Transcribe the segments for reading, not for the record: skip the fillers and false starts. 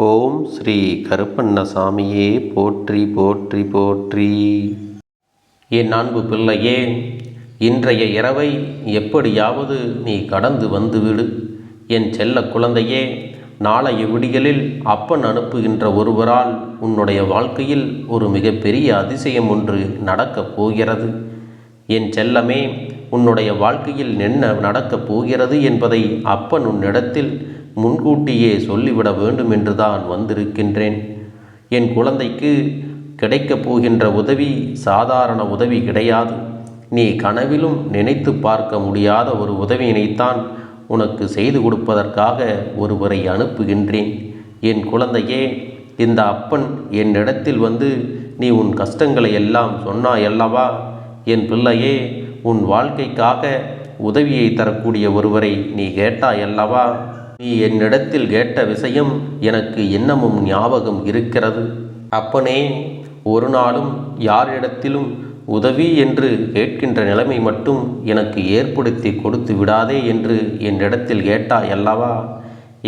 ஓம் ஸ்ரீ கருப்பண்ணசாமியே போற்றி போற்றி போற்றி. என் அன்பு பிள்ளையே, இன்றைய இரவை எப்படியாவது நீ கடந்து வந்துவிடு. என் செல்ல குழந்தையே, நாளைய விடியலில் அப்பன் அனுப்புகின்ற ஒருவரால் உன்னுடைய வாழ்க்கையில் ஒரு மிகப்பெரிய அதிசயம் ஒன்று நடக்கப் போகிறது. என் செல்லமே, உன்னுடைய வாழ்க்கையில் என்ன நடக்கப் போகிறது என்பதை அப்பன் உன்னிடத்தில் முன்கூட்டியே சொல்லிவிட வேண்டும் என்றுதான் வந்திருக்கின்றேன். என் குழந்தைக்கு கிடைக்கப் போகின்ற உதவி சாதாரண உதவி கிடையாது. நீ கனவிலும் நினைத்து பார்க்க முடியாத ஒரு உதவியினைத்தான் உனக்கு செய்து கொடுப்பதற்காக ஒருவரை அனுப்புகின்றேன். என் குழந்தையே, இந்த அப்பன் என்னிடத்தில் வந்து நீ உன் கஷ்டங்களை எல்லாம் சொன்னாயல்லவா? என் பிள்ளையே, உன் வாழ்க்கைக்காக உதவியை தரக்கூடிய ஒருவரை நீ கேட்டாயல்லவா? நீ என்னிடத்தில் கேட்ட விஷயம் எனக்கு இன்னமும் ஞாபகம் இருக்கிறது. அப்பனே, ஒரு நாளும் யாரிடத்திலும் உதவி என்று கேட்கின்ற நிலைமை மட்டும் எனக்கு ஏற்படுத்தி கொடுத்து விடாதே என்று என்னிடத்தில் கேட்டாயல்லவா?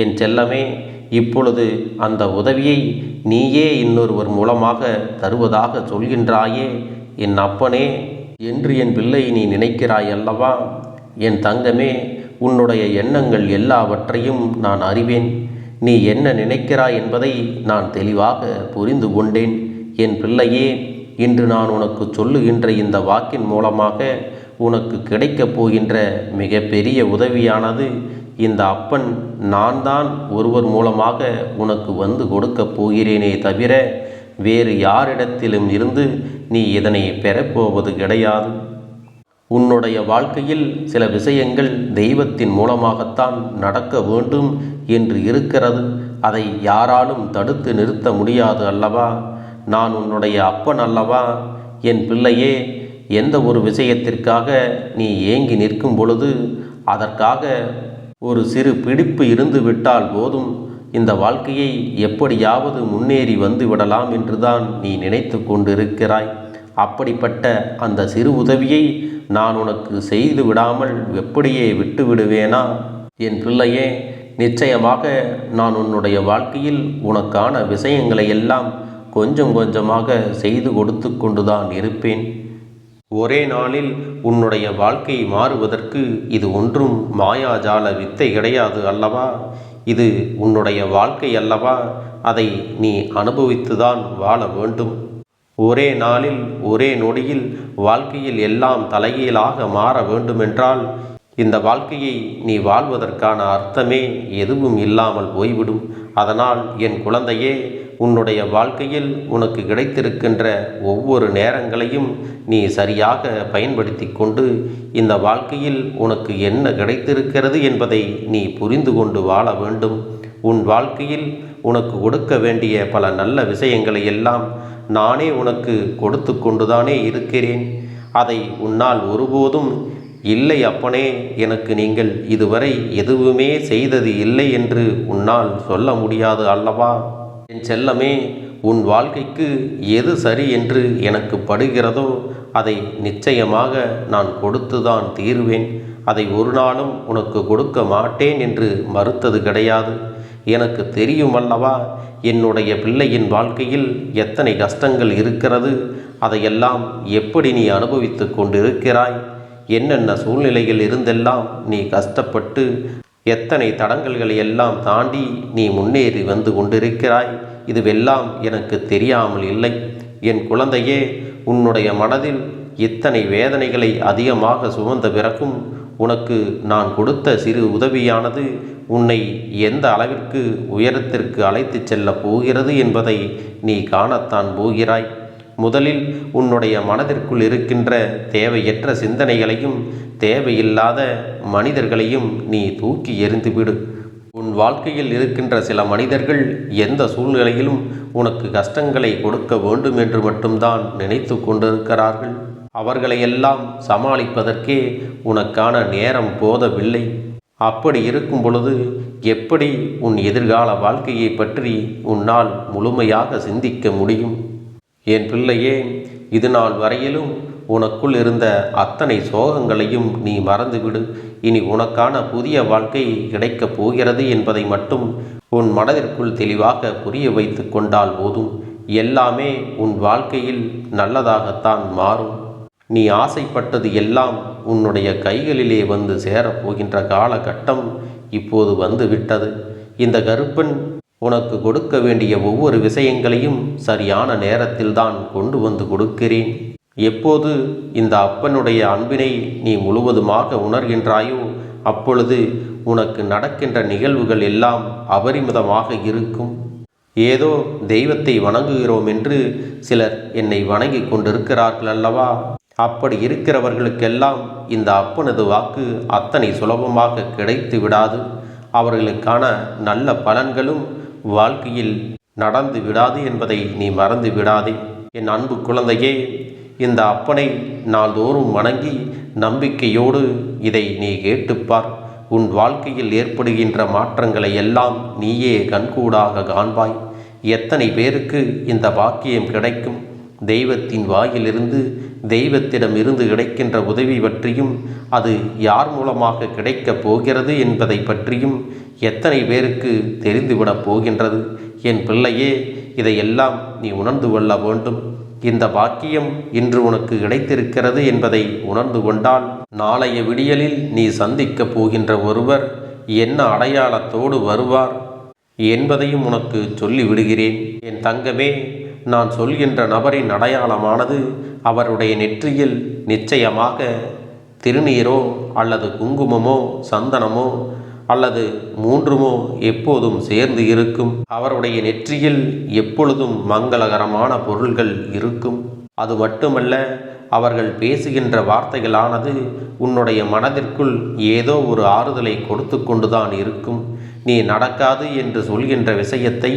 என் செல்லமே, இப்பொழுது அந்த உதவியை நீயே இன்னொருவர் மூலமாக தருவதாக சொல்கின்றாயே என் அப்பனே என்று என் பிள்ளை நீ நினைக்கிறாயல்லவா? என் தங்கமே, உன்னுடைய எண்ணங்கள் எல்லாவற்றையும் நான் அறிவேன். நீ என்ன நினைக்கிறாய் என்பதை நான் தெளிவாக புரிந்து கொண்டேன். என் பிள்ளையே, இன்று நான் உனக்கு சொல்லுகின்ற இந்த வாக்கின் மூலமாக உனக்கு கிடைக்கப் போகின்ற மிக பெரிய உதவியானது இந்த அப்பன் நான் தான் ஒருவர் மூலமாக உனக்கு வந்து கொடுக்கப் போகிறேனே தவிர வேறு யாரிடத்திலும் இருந்து நீ இதனை பெறப்போவது கிடையாது. உன்னுடைய வாழ்க்கையில் சில விஷயங்கள் தெய்வத்தின் மூலமாகத்தான் நடக்க வேண்டும் என்று இருக்கிறது. அதை யாராலும் தடுத்து நிறுத்த முடியாது அல்லவா? நான் உன்னுடைய அப்பன் அல்லவா? என் பிள்ளையே, எந்த ஒரு விஷயத்திற்காக நீ ஏங்கி நிற்கும் பொழுது அதற்காக ஒரு சிறு பிடிப்பு இருந்து விட்டால் போதும், இந்த வாழ்க்கையை எப்படியாவது முன்னேறி வந்து விடலாம் என்றுதான் நீ நினைத்து கொண்டிருக்கிறாய். அப்படிப்பட்ட அந்த சிறு உதவியை நான் உனக்கு செய்து விடாமல் எப்படியே விட்டு விடுவேனா? என் பிள்ளையே, நிச்சயமாக நான் உன்னுடைய வாழ்க்கையில் உனக்கான விஷயங்களை எல்லாம் கொஞ்சம் கொஞ்சமாக செய்து கொடுத்து கொண்டுதான் இருப்பேன். ஒரே நாளில் உன்னுடைய வாழ்க்கை மாறுவதற்கு இது ஒன்றும் மாயாஜால வித்தை கிடையாது அல்லவா? இது உன்னுடைய வாழ்க்கை அல்லவா? அதை நீ அனுபவித்துதான் வாழ வேண்டும். ஒரே நாளில் ஒரே நொடியில் வாழ்க்கையில் எல்லாம் தலைகீழாக மாற வேண்டுமென்றால் இந்த வாழ்க்கையை நீ வாழ்வதற்கான அர்த்தமே எதுவும் இல்லாமல் போய்விடும். அதனால் என் குழந்தையே, உன்னுடைய வாழ்க்கையில் உனக்கு கிடைத்திருக்கின்ற ஒவ்வொரு நேரங்களையும் நீ சரியாக பயன்படுத்தி கொண்டு இந்த வாழ்க்கையில் உனக்கு என்ன கிடைத்திருக்கிறது என்பதை நீ புரிந்து கொண்டு வாழ வேண்டும். உன் வாழ்க்கையில் உனக்கு கொடுக்க வேண்டிய பல நல்ல விஷயங்களை எல்லாம் நானே உனக்கு கொடுத்து கொண்டுதானே இருக்கிறேன். அதை உன்னால் ஒருபோதும் இல்லை அப்பனே, எனக்கு நீங்கள் இதுவரை எதுவுமே செய்தது இல்லை என்று உன்னால் சொல்ல முடியாது அல்லவா? என் செல்லமே, உன் வாழ்க்கைக்கு எது சரி என்று எனக்கு படுகிறதோ அதை நிச்சயமாக நான் கொடுத்துதான் தீருவேன். அதை ஒரு நாளும் உனக்கு கொடுக்க மாட்டேன் என்று மறுத்தது கிடையாது. எனக்கு தெரியும் அல்லவா என்னுடைய பிள்ளையின் வாழ்க்கையில் எத்தனை கஷ்டங்கள் இருக்கிறது, அதையெல்லாம் எப்படி நீ அனுபவித்து கொண்டிருக்கிறாய், என்னென்ன சூழ்நிலைகள் இருந்தெல்லாம் நீ கஷ்டப்பட்டு எத்தனை தடங்கல்களை எல்லாம் தாண்டி நீ முன்னேறி வந்து கொண்டிருக்கிறாய். இதுவெல்லாம் எனக்கு தெரியாமல் இல்லை. என் குழந்தையே, உன்னுடைய மனதில் இத்தனை வேதனைகளை அதிகமாக சுமந்த பிறகும் உனக்கு நான் கொடுத்த சிறு உதவியானது உன்னை எந்த அளவிற்கு உயரத்திற்கு அழைத்து செல்லப் போகிறது என்பதை நீ காணத்தான் போகிறாய். முதலில் உன்னுடைய மனதிற்குள் இருக்கின்ற தேவையற்ற சிந்தனைகளையும் தேவையில்லாத மனிதர்களையும் நீ தூக்கி எறிந்துவிடு. உன் வாழ்க்கையில் இருக்கின்ற சில மனிதர்கள் எந்த சூழ்நிலையிலும் உனக்கு கஷ்டங்களை கொடுக்க வேண்டும் என்று மட்டும்தான் நினைத்து கொண்டிருக்கிறார்கள். அவர்களையெல்லாம் சமாளிப்பதற்கே உனக்கான நேரம் போதவில்லை. அப்படி இருக்கும் பொழுது எப்படி உன் எதிர்கால வாழ்க்கையை பற்றி உன்னால் முழுமையாக சிந்திக்க முடியும்? என் பிள்ளையே, இது நாள் வரையிலும் உனக்குள் இருந்த அத்தனை சோகங்களையும் நீ மறந்துவிடு. இனி உனக்கான புதிய வாழ்க்கை கிடைக்கப் போகிறது என்பதை மட்டும் உன் மனதிற்குள் தெளிவாக புரிய வைத்து கொண்டால் போதும், எல்லாமே உன் வாழ்க்கையில் நல்லதாகத்தான் மாறும். நீ ஆசைப்பட்டது எல்லாம் உன்னுடைய கைகளிலே வந்து சேரப்போகின்ற காலகட்டம் இப்போது வந்து விட்டது. இந்த கருப்பன் உனக்கு கொடுக்க வேண்டிய ஒவ்வொரு விஷயங்களையும் சரியான நேரத்தில்தான் கொண்டு வந்து கொடுக்கிறேன். எப்போது இந்த அப்பனுடைய அன்பினை நீ முழுவதுமாக உணர்கின்றாயோ அப்பொழுது உனக்கு நடக்கின்ற நிகழ்வுகள் எல்லாம் அபரிமிதமாக இருக்கும். ஏதோ தெய்வத்தை வணங்குகிறோம் என்று சிலர் என்னை வணங்கி கொண்டிருக்கிறார்கள் அல்லவா? அப்படி இருக்கிறவர்களுக்கெல்லாம் இந்த அப்பனது வாக்கு அத்தனை சுலபமாக கிடைத்து விடாது. அவர்களுக்கான நல்ல பலன்களும் வாழ்க்கையில் நடந்து விடாது என்பதை நீ மறந்து விடாதே. என் அன்பு குழந்தையே, இந்த அப்பனை நாள்தோறும் வணங்கி நம்பிக்கையோடு இதை நீ கேட்டுப்பார். உன் வாழ்க்கையில் ஏற்படுகின்ற மாற்றங்களை எல்லாம் நீயே கண்கூடாக காண்பாய். எத்தனை பேருக்கு இந்த பாக்கியம் கிடைக்கும்? தெய்வத்தின் வாயிலிருந்து தெய்வத்திடம் இருந்து கிடைக்கின்ற உதவி பற்றியும் அது யார் மூலமாக கிடைக்கப் போகிறது என்பதை பற்றியும் எத்தனை பேருக்கு தெரிந்துவிடப் போகின்றது? என் பிள்ளையே, இதையெல்லாம் நீ உணர்ந்து கொள்ள வேண்டும். இந்த பாக்கியம் இன்று உனக்கு கிடைத்திருக்கிறது என்பதை உணர்ந்து கொண்டால் நாளைய விடியலில் நீ சந்திக்கப் போகின்ற ஒருவர் என்ன அடையாளத்தோடு வருவார் என்பதையும் உனக்கு சொல்லிவிடுகிறேன். என் தங்கமே, நான் சொல்கின்ற நபரின் அடையாளமானது அவருடைய நெற்றியில் நிச்சயமாக திருநீரோ அல்லது குங்குமமோ சந்தனமோ அல்லது மூன்றுமோ எப்போதும் சேர்ந்து இருக்கும். அவருடைய நெற்றியில் எப்பொழுதும் மங்களகரமான பொருள்கள் இருக்கும். அது மட்டுமல்ல, அவர்கள் பேசுகின்ற வார்த்தைகளானது உன்னுடைய மனதிற்குள் ஏதோ ஒரு ஆறுதலை கொடுத்து கொண்டுதான் இருக்கும். நீ நடக்காது என்று சொல்கின்ற விஷயத்தை,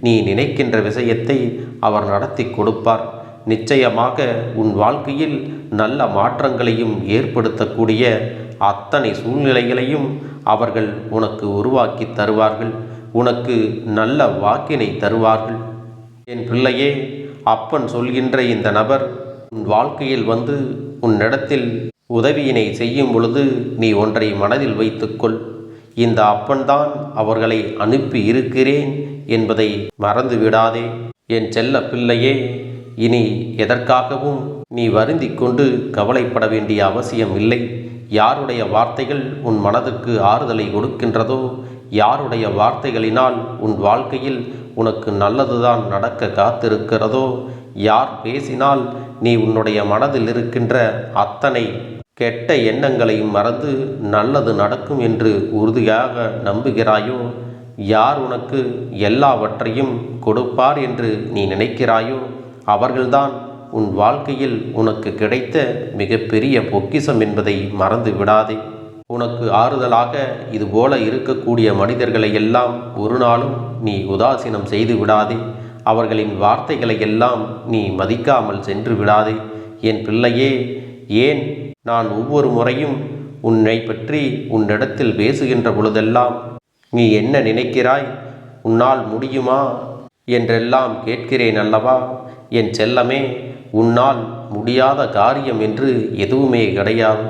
நீ நினைக்கின்ற விஷயத்தை அவர் நடத்தி கொடுப்பார். நிச்சயமாக உன் வாழ்க்கையில் நல்ல மாற்றங்களையும் ஏற்படுத்தக்கூடிய அத்தனை சூழ்நிலைகளையும் அவர்கள் உனக்கு உருவாக்கி தருவார்கள். உனக்கு நல்ல வாக்கினை தருவார்கள். என் பிள்ளையே, அப்பன் சொல்கின்ற இந்த நபர் உன் வாழ்க்கையில் வந்து உன்னிடத்தில் உதவியினை செய்யும் பொழுது நீ ஒன்றை மனதில் வைத்துக்கொள். இந்த அப்பன்தான் அவர்களை அனுப்பி இருக்கிறேன் என்பதை மறந்து விடாதே. என் செல்ல பிள்ளையே, இனி எதற்காகவும் நீ வருந்தி கொண்டு கவலைப்பட வேண்டிய அவசியம் இல்லை. யாருடைய வார்த்தைகள் உன் மனதுக்கு ஆறுதலை கொடுக்கின்றதோ, யாருடைய வார்த்தைகளினால் உன் வாழ்க்கையில் உனக்கு நல்லதுதான் நடக்க காத்திருக்கிறதோ, யார் பேசினால் நீ உன்னுடைய மனதில் இருக்கின்ற அத்தனை கெட்ட எண்ணங்களையும் மறந்து நல்லது நடக்கும் என்று உறுதியாக நம்புகிறாயோ, யார் உனக்கு எல்லாவற்றையும் கொடுப்பார் என்று நீ நினைக்கிறாயோ, அவர்கள்தான் உன் வாழ்க்கையில் உனக்கு கிடைத்த மிகப்பெரிய பொக்கிஷம் என்பதை மறந்து விடாதே. உனக்கு ஆறுதலாக இதுபோல இருக்கக்கூடிய மனிதர்களை எல்லாம் ஒரு நாளும் நீ உதாசீனம் செய்து விடாதே. அவர்களின் வார்த்தைகளை எல்லாம் நீ மதிக்காமல் சென்று விடாதே. என் பிள்ளையே, ஏன் நான் ஒவ்வொரு முறையும் உன்னை பற்றி உன்னிடத்தில் பேசுகின்ற பொழுதெல்லாம் நீ என்ன நினைக்கிறாய், உன்னால் முடியுமா என்றெல்லாம் கேட்கிறேன் அல்லவா? என் செல்லமே, உன்னால் முடியாத காரியம் என்று எதுவுமே கிடையாது.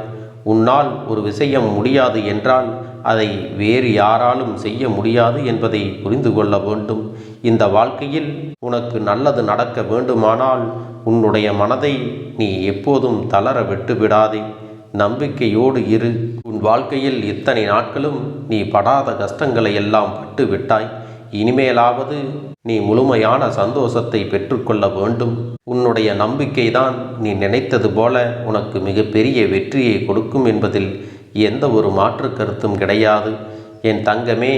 உன்னால் ஒரு விஷயம் முடியாது என்றால் அதை வேறு யாராலும் செய்ய முடியாது என்பதை புரிந்து கொள்ள வேண்டும். இந்த வாழ்க்கையில் உனக்கு நல்லது நடக்க வேண்டுமானால் உன்னுடைய மனதை நீ எப்போதும் தளர விட்டு விடாதே. நம்பிக்கையோடு இரு. உன் வாழ்க்கையில் இத்தனை நாட்களும் நீ படாத கஷ்டங்களை எல்லாம் பட்டு விட்டாய். இனிமேலாவது நீ முழுமையான சந்தோஷத்தை பெற்றுக்கொள்ள வேண்டும். உன்னுடைய நம்பிக்கைதான் நீ நினைத்தது போல உனக்கு மிகப்பெரிய வெற்றியை கொடுக்கும் என்பதில் எந்த ஒரு மாற்று கருத்தும் கிடையாது. என் தங்கமே,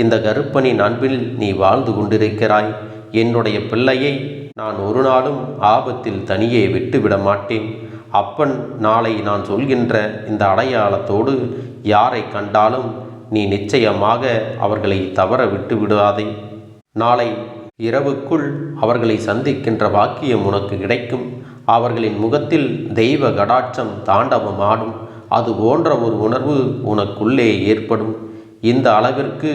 இந்த கருப்பனின் அன்பில் நீ வாழ்ந்து கொண்டிருக்கிறாய். என்னுடைய பிள்ளையை நான் ஒரு நாளும் ஆபத்தில் தனியே விட்டுவிட மாட்டேன். அப்பன் நாளை நான் சொல்கின்ற இந்த அடையாளத்தோடு யாரை கண்டாலும் நீ நிச்சயமாக அவர்களை தவற விட்டு விடாதே. நாளை இரவுக்குள் அவர்களை சந்திக்கின்ற வாக்கியம் உனக்கு கிடைக்கும். அவர்களின் முகத்தில் தெய்வ கடாட்சம் தாண்டவமாடும். அது போன்ற ஒரு உணர்வு உனக்குள்ளே ஏற்படும். இந்த அளவிற்கு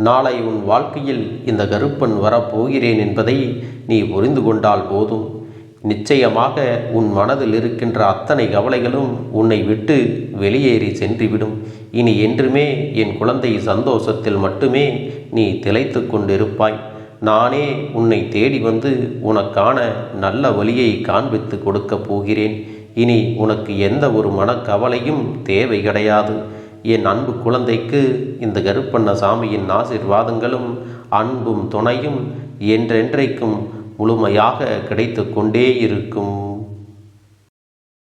நாளை உன் வாழ்க்கையில் இந்த கருப்பன் வரப்போகிறேன் என்பதை நீ புரிந்து கொண்டால் போதும். நிச்சயமாக உன் மனதில் இருக்கின்ற அத்தனை கவலைகளும் உன்னை விட்டு வெளியேறி சென்றுவிடும். இனி என்றுமே என் குழந்தை சந்தோஷத்தில் மட்டுமே நீ திளைத்து கொண்டிருப்பாய். நானே உன்னை தேடி வந்து உனக்கான நல்ல வழியை காண்பித்து கொடுக்கப் போகிறேன். இனி உனக்கு எந்த ஒரு மனக்கவலையும் தேவை கிடையாது. என் அன்பு குழந்தைக்கு இந்த கருப்பண்ணசாமியின் ஆசீர்வாதங்களும் அன்பும் துணையும் என்றென்றைக்கும் முழுமையாக கிடைத்து கொண்டே இருக்கும்.